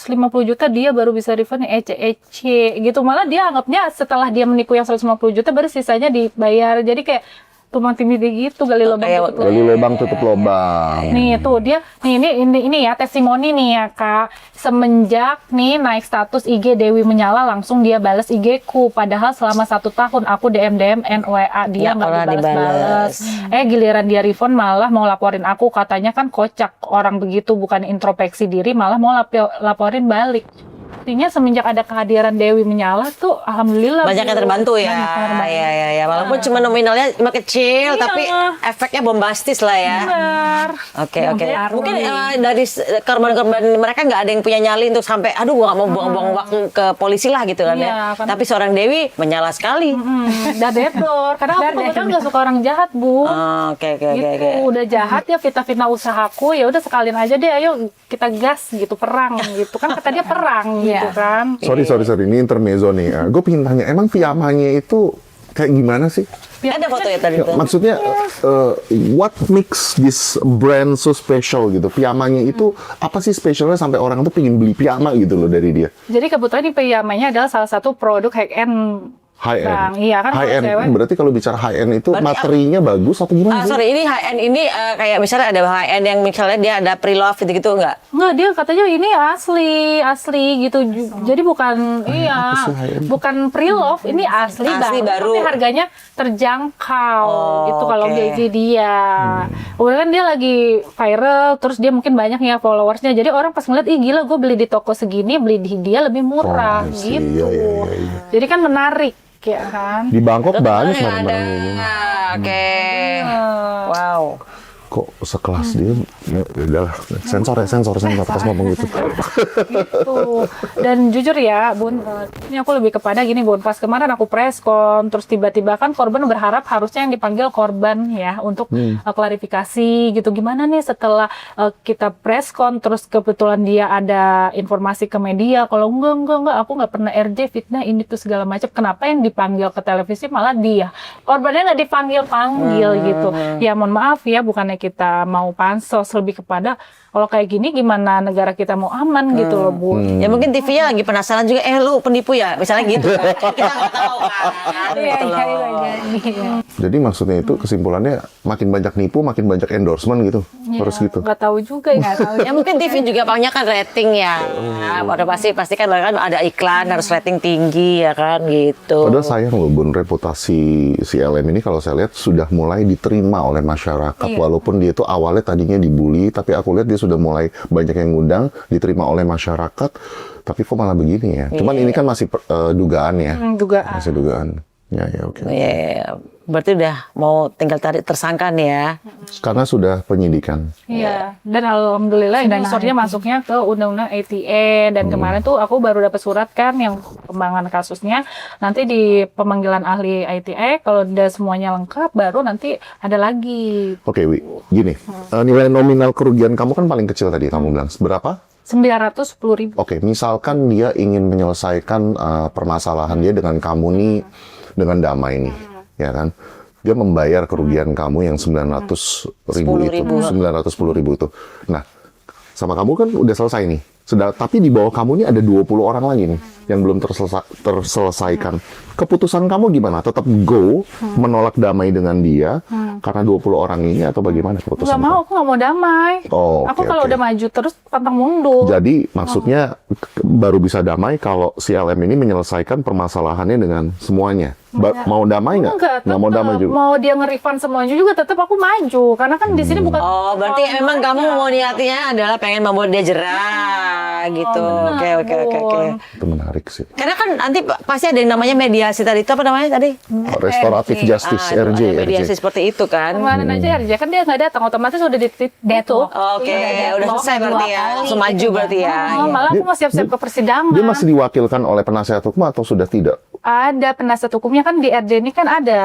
juta dia baru bisa refund yang ece-ece gitu. Malah dia anggapnya setelah dia menipu yang 150 juta baru sisanya dibayar. Jadi kayak tumpang tindih gitu, gali lubang Kayak tutup Gali lubang. lubang tutup lubang. Nih tuh dia ini ya testimoni nih ya Kak. Semenjak nih naik status IG Dewi menyala langsung dia balas IG ku, padahal selama 1 tahun aku DM NWA dia Nggak nggak pernah dibalas-balas. Giliran dia refund malah mau laporin aku, katanya kan kocak orang begitu, bukan introspeksi diri malah mau laporin balik. Artinya semenjak ada kehadiran Dewi menyala tuh alhamdulillah Banyak yang Bu. terbantu ya. Banyak yang terbantu. Ya. Walaupun cuma nominalnya cuma kecil, Iya. tapi efeknya bombastis lah ya. Benar. Oke. Benar. Mungkin dari korban-korban mereka nggak ada yang punya nyali untuk sampai, aduh gua nggak mau buang-buang waktu ke polisi lah gitu kan Iya, ya. kan. Tapi seorang Dewi menyala sekali. Dan dedor. Karena aku kebetulan nggak suka orang jahat Bu. Oke. Gitu, udah jahat ya fitnah-fitnah usahaku, ya udah sekalian aja deh, ayo kita gas gitu, perang gitu kan, kata dia perang gitu kan. Sorry, ini intermezzo nih. Gue pengen tanya, emang piyamanya itu kayak gimana sih? Ada foto ya tadi Ya, tuh. maksudnya, what makes this brand so special gitu? Piyamanya itu apa sih spesialnya sampai orang tuh pengen beli piyama gitu loh dari dia? Jadi kebetulan ini piyamanya adalah salah satu produk high end High end. Bang, iya kan High kalau end. cewek. Berarti kalau bicara high end itu Berarti materinya bagus atau gimana sih? Sorry, ini high end ini kayak misalnya ada high end yang misalnya dia ada pre-love gitu-gitu enggak? Enggak, dia katanya ini asli gitu. Jadi bukan apa sih high end? bukan pre-love, ini asli, Asli baru. Tapi harganya terjangkau. Oh, Itu kalau oke. gaji dia. Kemudian kan dia lagi viral, terus dia mungkin banyak ya followersnya. Jadi orang pas ngeliat, ih gila gue beli di toko segini, beli di dia lebih murah Oh, I see. gitu. Iya. Jadi kan menarik ya kan. Di Bangkok banyak Ada. barang-barang ini. Oke. Wow. Kok sekelas dia? Ya udahlah, sensor pas ngomong gitu. Gitu. Dan jujur ya Bun, ini aku lebih kepada gini Bun, pas kemarin aku preskon, terus tiba-tiba kan korban berharap harusnya yang dipanggil korban ya untuk klarifikasi gitu, gimana nih setelah kita preskon, terus kebetulan dia ada informasi ke media, kalau enggak, aku nggak pernah RJ fitnah ini tuh segala macam, kenapa yang dipanggil ke televisi malah dia, korbannya nggak dipanggil gitu, ya mohon maaf ya, bukannya kita mau pansos, lebih kepada kalau kayak gini gimana negara kita mau aman gitu loh Bu. Ya mungkin TV-nya lagi penasaran juga, lu penipu ya? Misalnya gitu. Kita nggak tahu kan. Iya, Gitu loh. iya. Jadi maksudnya itu kesimpulannya makin banyak nipu, makin banyak endorsement gitu. Harus gitu. Nggak tahu juga ya. Nggak tahu. Ya mungkin TV juga banyak kan rating ya. Udah pasti kan ada iklan harus rating tinggi ya kan gitu. Padahal sayang loh Bun, reputasi si LM ini kalau saya lihat sudah mulai diterima oleh masyarakat. Walaupun dia itu awalnya tadinya dibully, tapi aku lihat dia sudah mulai banyak yang ngundang, diterima oleh masyarakat. Tapi kok malah begini ya? Cuman ini kan masih dugaan ya. Juga. Masih dugaan. Ya, oke. Ya, berarti udah mau tinggal tarik tersangka nih ya. Karena sudah penyidikan. Iya, dan alhamdulillah ini unsurnya masuknya ke undang-undang ITE, dan kemarin tuh aku baru dapat surat kan yang pengembangan kasusnya, nanti di pemanggilan ahli ITE kalau udah semuanya lengkap baru nanti ada lagi. Oke, Wi. Gini, nilai nominal kerugian kamu kan paling kecil tadi kamu bilang. Berapa? 910.000. Oke, misalkan dia ingin menyelesaikan permasalahan dia dengan kamu nih, dengan damai nih, ya kan? Dia membayar kerugian kamu yang 910.000 itu. Nah, sama kamu kan udah selesai nih. Tapi di bawah kamu nih ada 20 orang lagi nih yang belum terselesaikan. Keputusan kamu gimana? Tetap go menolak damai dengan dia karena 20 orang ini atau bagaimana keputusan Nggak mau, aku nggak mau damai. Oh, Aku oke, kalau oke. udah maju terus pantang mundur. Jadi maksudnya baru bisa damai kalau si LM ini menyelesaikan permasalahannya dengan semuanya. Mau damai nggak? Nggak mau damai juga. Mau dia nge-refund semuanya juga tetap aku maju karena kan di sini bukan. Oh, berarti emang kamu mau niatnya adalah pengen membuat dia jerah gitu. Oke. Itu menarik sih. Karena kan nanti pasti ada yang namanya mediasi tadi. Itu apa namanya tadi? Restoratif Justice, RJ. Mediasi seperti itu kan. Kemarin aja RJ kan dia nggak datang, otomatis udah Deadlock. Oke, udah selesai berarti ya. Langsung maju berarti ya. Oh, malah aku mau siap-siap ke persidangan. Dia masih diwakilkan oleh penasihat hukum atau sudah tidak? Ada penasihat hukumnya kan di RJ ini kan ada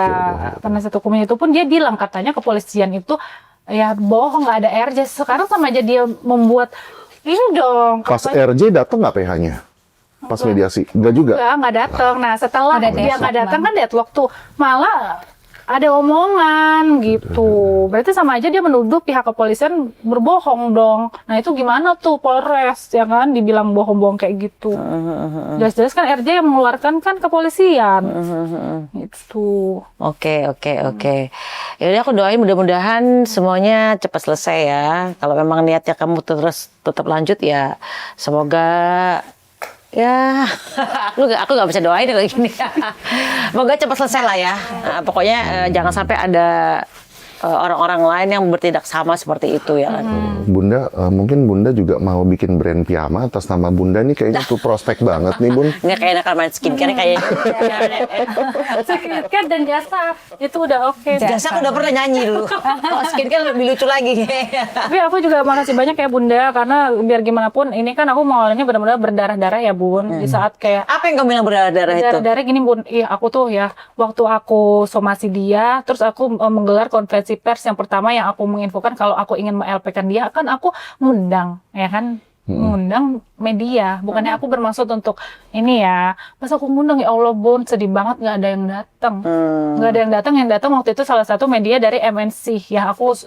penasihat hukumnya, itu pun dia bilang katanya kepolisian itu ya bohong, nggak ada RJ. Sekarang sama aja dia membuat ini dong. Pas RJ datang nggak PH-nya? Pas mediasi? Enggak juga? Nggak datang. Nah setelah Ada dia nggak deadlock, datang kan deadlock tuh, malah ada omongan gitu. Berarti sama aja dia menuduh pihak kepolisian berbohong dong. Nah itu gimana tuh Polres ya kan dibilang bohong-bohong kayak gitu. Jelas-jelas kan RJ yang mengeluarkan kan kepolisian. Gitu. Oke. Ya udah aku doain mudah-mudahan semuanya cepat selesai ya. Kalau memang niatnya kamu terus tetap lanjut ya, semoga ya aku nggak bisa doain kayak gini. Semoga cepat selesai lah ya. Nah, pokoknya jangan sampai ada orang-orang lain yang bertindak sama seperti itu ya kan. Bunda, mungkin Bunda juga mau bikin brand piyama atas nama Bunda nih, kayaknya tuh prospek banget nih Bun. Nggak kayak enakan main skincare kayaknya. Skincare dan jasa itu udah oke. Jasa aku udah pernah nyanyi dulu. Kalau skincare lebih lucu lagi. Tapi aku juga makasih banyak ya Bunda, karena biar gimana pun ini kan aku maunya benar-benar berdarah-darah ya Bun. Di saat kayak Apa yang kamu bilang berdarah-darah itu? darah-darah gini Bun, aku tuh ya waktu aku somasi dia, terus aku menggelar konferensi pers yang pertama yang aku menginfokan kalau aku ingin me-LP-kan dia, kan aku ngundang ya kan, ngundang media. Bukannya aku bermaksud untuk ini ya. Pas aku ngundang, ya Allah Bun, sedih banget nggak ada yang datang. Nggak ada yang datang. Yang datang waktu itu salah satu media dari MNC. Ya aku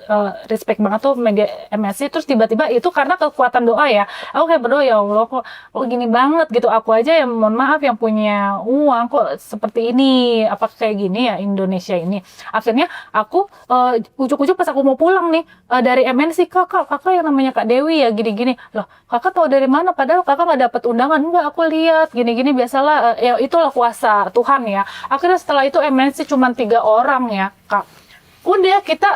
respect banget tuh media MNC. Terus tiba-tiba itu karena kekuatan doa ya. Aku kayak berdoa, ya Allah kok gini banget gitu. Aku aja yang mohon maaf yang punya uang kok seperti ini. Apa kayak gini ya Indonesia ini. Akhirnya aku ujuk-ujuk pas aku mau pulang nih dari MNC, kakak yang namanya Kak Dewi ya gini-gini. Loh kakak tahu dari mana? Padahal kakak nggak dapat undangan. Enggak, aku lihat gini-gini biasalah. Ya itulah kuasa Tuhan ya. Akhirnya setelah itu MNC cuma 3 orang ya Kak. Udah kita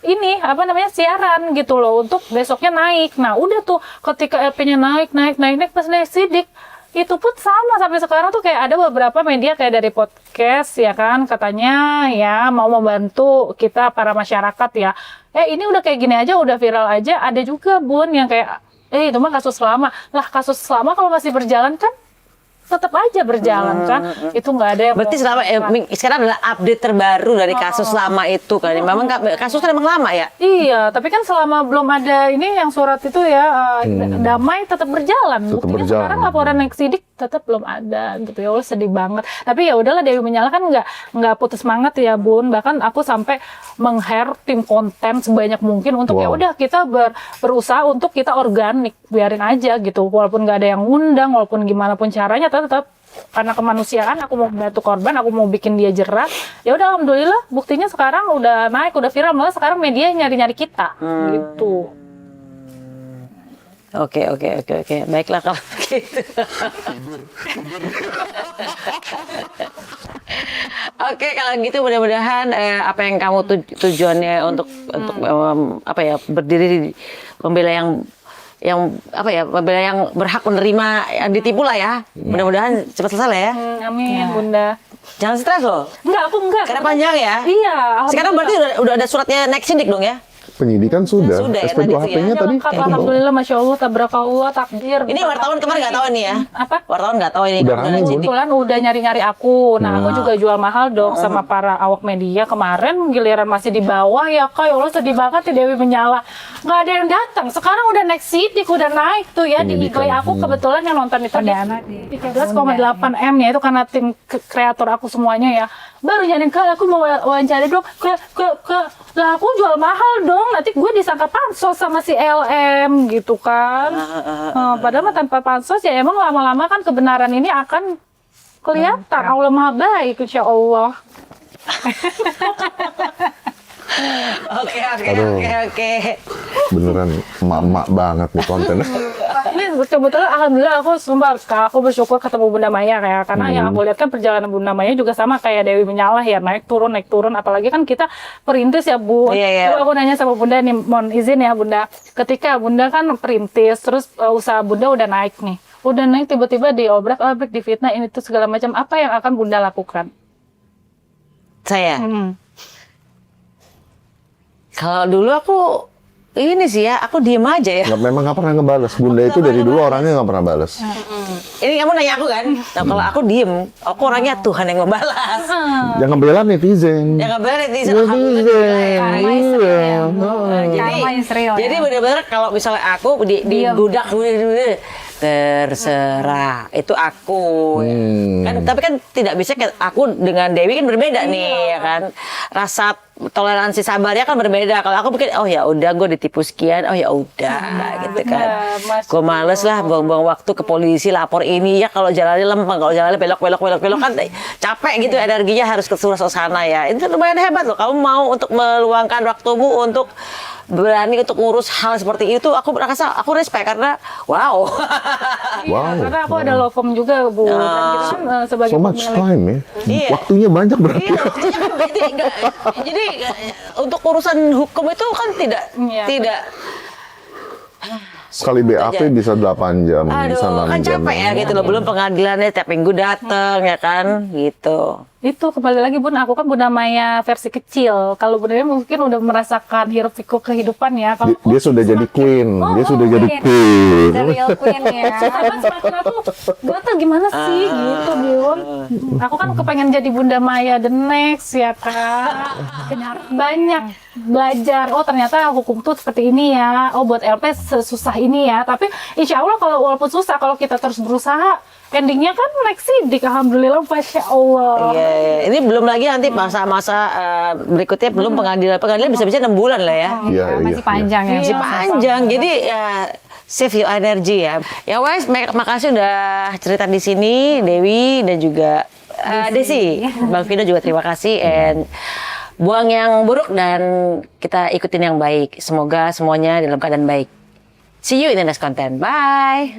ini apa namanya siaran gitu loh untuk besoknya naik. Nah udah tuh ketika LP-nya naik pas naik sidik itu pun sama sampai sekarang tuh kayak ada beberapa media kayak dari podcast ya kan katanya ya mau membantu kita para masyarakat ya. Ini udah kayak gini aja udah viral aja, ada juga Bun yang kayak itu mah kasus lama. Lah kasus lama kalau masih berjalan kan tetap aja berjalan kan. Itu nggak ada yang Berarti selama sekarang adalah update terbaru dari kasus lama itu kan. Memang kasusnya memang lama ya. Iya, tapi kan selama belum ada ini yang surat itu ya damai tetap berjalan. Tetap Buktinya berjalan. sekarang laporan naik sidik tetap belum ada gitu ya. Allah sedih banget. Tapi ya udahlah Dewi Menyala kan nggak putus semangat ya Bun. Bahkan aku sampai meng-hire tim konten sebanyak mungkin untuk ya udah kita berusaha untuk kita organik, biarin aja gitu. Walaupun nggak ada yang undang, walaupun gimana pun caranya tetap karena kemanusiaan aku mau membantu korban, aku mau bikin dia jerah. Ya udah alhamdulillah buktinya sekarang udah naik, udah viral, malah sekarang media nyari-nyari kita gitu. Oke. Baiklah kalau begitu. Oke, kalau gitu mudah-mudahan apa yang kamu tujuannya untuk apa ya berdiri di pembela yang apa ya pembela yang berhak menerima yang ditipu lah ya. Mudah-mudahan cepat selesai lah ya. Amin Bunda. Jangan stres loh. Enggak, aku enggak. Karena panjang ya. Iya. Sekarang berarti udah ada suratnya naik sidik dong ya? Penyidikan sudah. Sudah ya, SP2 tadi HP-nya Ya, tadi. lengkap, alhamdulillah, masya Allah, tabrakallah, takdir. Ini wartawan kemarin nggak tahu nih ya? Apa? Wartawan nggak tahu ini. Udah rame, Bun. Kebetulan udah nyari-nyari aku. Nah, aku juga jual mahal dong sama para awak media. Kemarin giliran masih di bawah ya, Kak. Ya Allah sedih banget ya Dewi Menyala. Nggak ada yang datang. Sekarang udah naik sidik, udah naik tuh ya. Di Penyidikan. IG aku kebetulan yang nonton itu Perdana di 13,8 M ya. Itu karena tim kreator aku semuanya ya. Baru nyariin, Kak, aku mau wawancara dong. Lah aku jual mahal dong. Nanti gue disangka pansos sama si LM gitu kan. Padahal mah tanpa pansos ya emang lama-lama kan kebenaran ini akan kelihatan. Allah Maha Baik insya Allah. Oke. Beneran emak-emak banget nih kontennya. Ini betul-betul alhamdulillah aku sumpah Kak, aku bersyukur ketemu Bunda Maya kayak karena yang aku lihat kan perjalanan Bunda Maya juga sama kayak Dewi Menyala ya, naik turun apalagi kan kita perintis ya Bu. Iya. Lalu aku nanya sama Bunda nih, mohon izin ya Bunda, ketika Bunda kan perintis terus usaha Bunda udah naik nih, udah naik tiba-tiba diobrak-abrik, difitnah ini tuh segala macam, apa yang akan Bunda lakukan? Saya. Kalau dulu aku ini sih ya, aku diem aja ya. Memang nggak pernah ngebales. Bunda itu dari dulu orangnya nggak pernah balas. Ini kamu nanya aku kan? Nah, kalau aku diem, aku orangnya Tuhan yang membalas. Jangan bela netizen. Ya nggak benar netizen. Netizen. Iya. Karma Israel. Jadi benar-benar kalau misalnya aku digudak terserah itu aku kan, tapi kan tidak bisa aku dengan Dewi kan berbeda nih ya kan, rasa toleransi sabarnya kan berbeda. Kalau aku mungkin oh ya udah gue ditipu sekian, oh ya udah gitu kan, gue males lah buang-buang waktu ke polisi lapor ini ya, kalau jalannya lempeng, kalau jalannya belok kan capek gitu, energinya harus ke sana ya. Itu lumayan hebat loh, kamu mau untuk meluangkan waktumu untuk berani untuk ngurus hal seperti itu. Aku merasa aku respect karena wow. Wow. Karena aku ada law firm juga Bu. Dan kita kan sebagai So much pemilik- time ya. Iya. Waktunya banyak berarti. Iya, waktunya kan jadi untuk urusan hukum itu kan tidak Iya. Sekali BAP bisa 8 jam, bisa aduh 6 kan jam. capek ya gitu loh, belum pengadilannya tiap minggu datang ya kan gitu. Itu kembali lagi Bun, aku kan Bunda Maya versi kecil. Kalau Bunda Maya mungkin udah merasakan hiruk pikuk kehidupan ya. Kalau Dia sudah jadi queen, dia sudah jadi queen. queen. The real queen ya. semakin aku gak gimana sih gitu Bun. Aku kan kepengen jadi Bunda Maya the next ya Kak. Benar. Banyak belajar. Oh ternyata hukum tuh seperti ini ya. Oh buat LP sesusah ini ya. Tapi insya Allah kalau walaupun susah, kalau kita terus berusaha, endingnya kan next sidik, alhamdulillah, masya Allah. Iya, ini belum lagi nanti masa-masa berikutnya belum pengadilan bisa-bisa 6 bulan lah ya. Iya, Masih iya, panjang ya. Masih panjang, jadi ya save your energy ya. Ya wes, makasih udah cerita di sini, Dewi dan juga Desi. Bang Vino juga terima kasih. And buang yang buruk dan kita ikutin yang baik. Semoga semuanya dalam keadaan baik. See you in the next content. Bye.